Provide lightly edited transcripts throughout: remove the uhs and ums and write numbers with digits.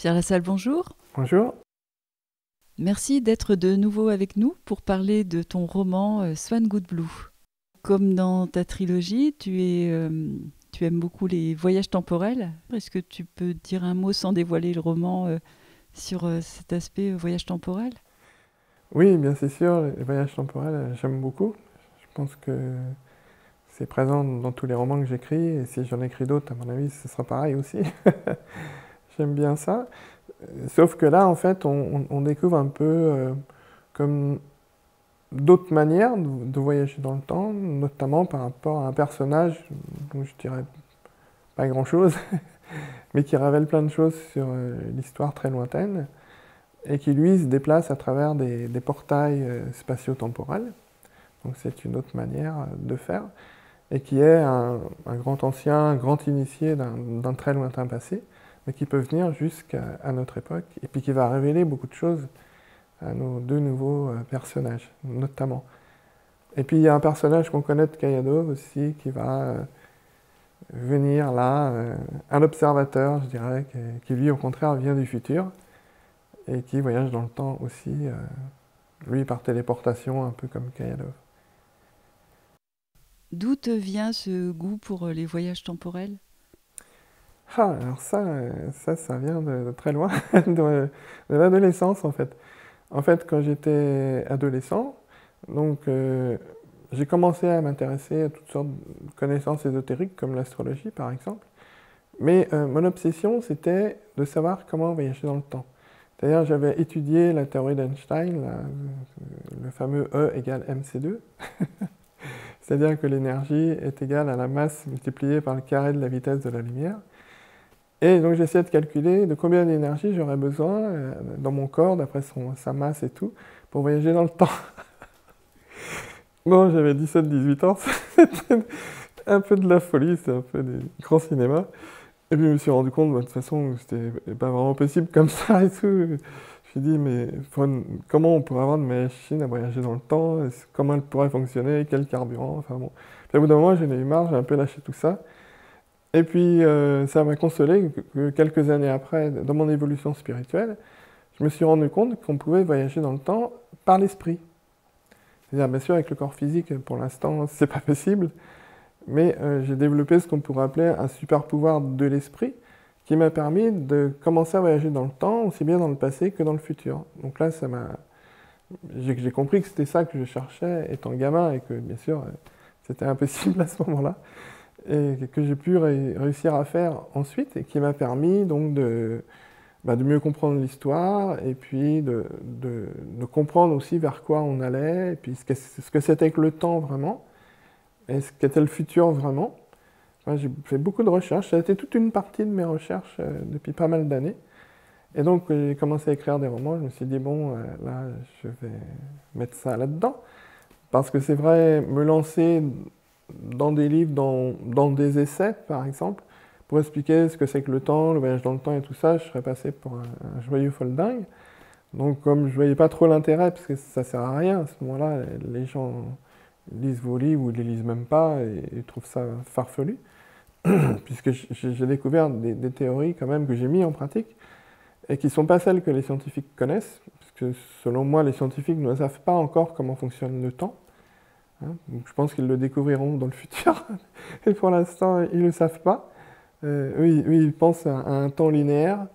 Pierre Lassalle, bonjour. Bonjour. Merci d'être de nouveau avec nous pour parler de ton roman Swan Good Blue. Comme dans ta trilogie, tu aimes beaucoup les voyages temporels. Est-ce que tu peux dire un mot sans dévoiler le roman sur cet aspect voyage temporel? Oui, bien c'est sûr, les voyages temporels, j'aime beaucoup. Je pense que c'est présent dans tous les romans que j'écris, et si j'en écris d'autres, à mon avis, ce sera pareil aussi. J'aime bien ça. Sauf que là, en fait, on découvre un peu comme d'autres manières de voyager dans le temps, notamment par rapport à un personnage dont je dirais pas grand-chose, mais qui révèle plein de choses sur l'histoire très lointaine, et qui, lui, se déplace à travers des portails spatio-temporels. Donc c'est une autre manière de faire, et qui est un grand ancien, un grand initié d'un très lointain passé, mais qui peut venir jusqu'à notre époque, et puis qui va révéler beaucoup de choses à nos deux nouveaux personnages, notamment. Et puis il y a un personnage qu'on connaît de Kayadov aussi, qui va venir là, un observateur, je dirais, qui lui, au contraire, vient du futur, et qui voyage dans le temps aussi, lui par téléportation, un peu comme Kayadov. D'où te vient ce goût pour les voyages temporels? Ah, alors ça vient de très loin, de l'adolescence en fait. En fait, quand j'étais adolescent, donc j'ai commencé à m'intéresser à toutes sortes de connaissances ésotériques, comme l'astrologie par exemple. Mais mon obsession, c'était de savoir comment voyager dans le temps. C'est-à-dire, j'avais étudié la théorie d'Einstein, le fameux E égale mc2. C'est-à-dire que l'énergie est égale à la masse multipliée par le carré de la vitesse de la lumière. Et donc j'essayais de calculer de combien d'énergie j'aurais besoin dans mon corps, d'après sa masse et tout, pour voyager dans le temps. Bon, j'avais 17-18 ans, c'était un peu de la folie, c'était un peu du grand cinéma. Et puis je me suis rendu compte, bah, de toute façon, c'était pas vraiment possible comme ça et tout. Je me suis dit, mais comment on pourrait avoir une machine à voyager dans le temps? Comment elle pourrait fonctionner? Quel carburant? Enfin bon. Puis au bout d'un moment, j'en ai eu marre, j'ai un peu lâché tout ça. Et puis, ça m'a consolé que quelques années après, dans mon évolution spirituelle, je me suis rendu compte qu'on pouvait voyager dans le temps par l'esprit. C'est-à-dire, bien sûr, avec le corps physique, pour l'instant, c'est pas possible, mais j'ai développé ce qu'on pourrait appeler un super pouvoir de l'esprit, qui m'a permis de commencer à voyager dans le temps, aussi bien dans le passé que dans le futur. Donc là, j'ai compris que c'était ça que je cherchais étant gamin, et que, bien sûr, c'était impossible à ce moment-là, et que j'ai pu réussir à faire ensuite, et qui m'a permis donc de mieux comprendre l'histoire, et puis de comprendre aussi vers quoi on allait, et puis ce que c'était que le temps vraiment, et ce qu'était le futur vraiment. Enfin, j'ai fait beaucoup de recherches, ça a été toute une partie de mes recherches depuis pas mal d'années. Et donc j'ai commencé à écrire des romans, je me suis dit, bon, là, je vais mettre ça là-dedans. Parce que c'est vrai, me lancer dans des livres, dans des essais, par exemple, pour expliquer ce que c'est que le temps, le voyage dans le temps et tout ça, je serais passé pour un joyeux folding. Donc, comme je voyais pas trop l'intérêt, parce que ça sert à rien, à ce moment-là, les gens lisent vos livres ou ne les lisent même pas et trouvent ça farfelu, puisque j'ai découvert des théories quand même que j'ai mis en pratique et qui ne sont pas celles que les scientifiques connaissent, puisque selon moi, les scientifiques ne savent pas encore comment fonctionne le temps. Hein, donc je pense qu'ils le découvriront dans le futur. Et pour l'instant, ils ne le savent pas. Eux, ils pensent à un temps linéaire,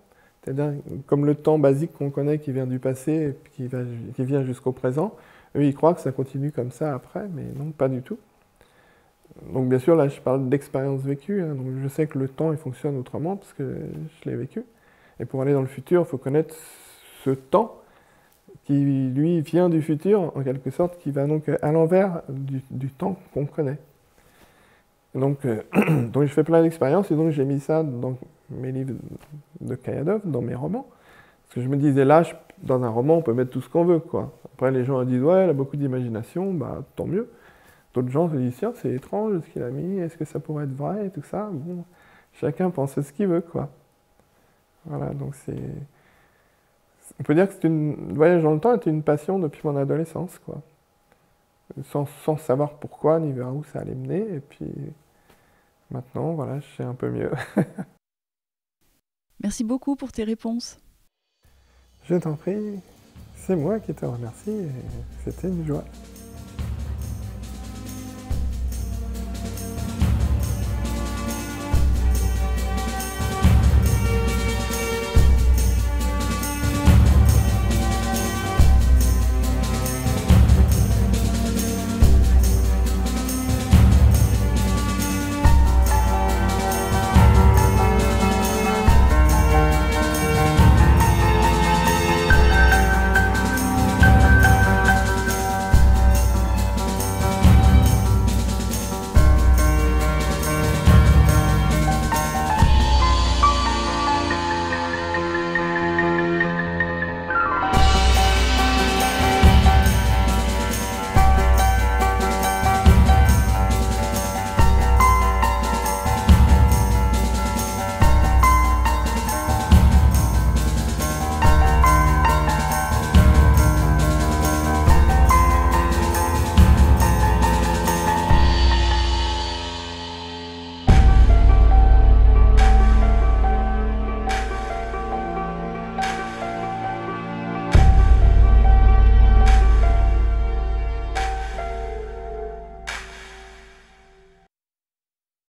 c'est-à-dire comme le temps basique qu'on connaît qui vient du passé et qui vient jusqu'au présent. Eux, ils croient que ça continue comme ça après, mais non, pas du tout. Donc bien sûr, là, je parle d'expérience vécue, hein, donc je sais que le temps, il fonctionne autrement parce que je l'ai vécu. Et pour aller dans le futur, il faut connaître ce temps qui, lui, vient du futur, en quelque sorte, qui va donc à l'envers du temps qu'on connaît. Donc, donc je fais plein d'expériences et donc j'ai mis ça dans mes livres de Kayadov, dans mes romans. Parce que je me disais, là, dans un roman, on peut mettre tout ce qu'on veut, quoi. Après, les gens disent, ouais, elle a beaucoup d'imagination, bah tant mieux. D'autres gens se disent, tiens, c'est étrange ce qu'il a mis, est-ce que ça pourrait être vrai et tout ça. Bon, chacun pense ce qu'il veut, quoi. Voilà, donc c'est... On peut dire que le voyage dans le temps était une passion depuis mon adolescence, quoi. Sans savoir pourquoi ni vers où ça allait mener. Et puis maintenant, voilà, je sais un peu mieux. Merci beaucoup pour tes réponses. Je t'en prie, c'est moi qui te remercie et c'était une joie.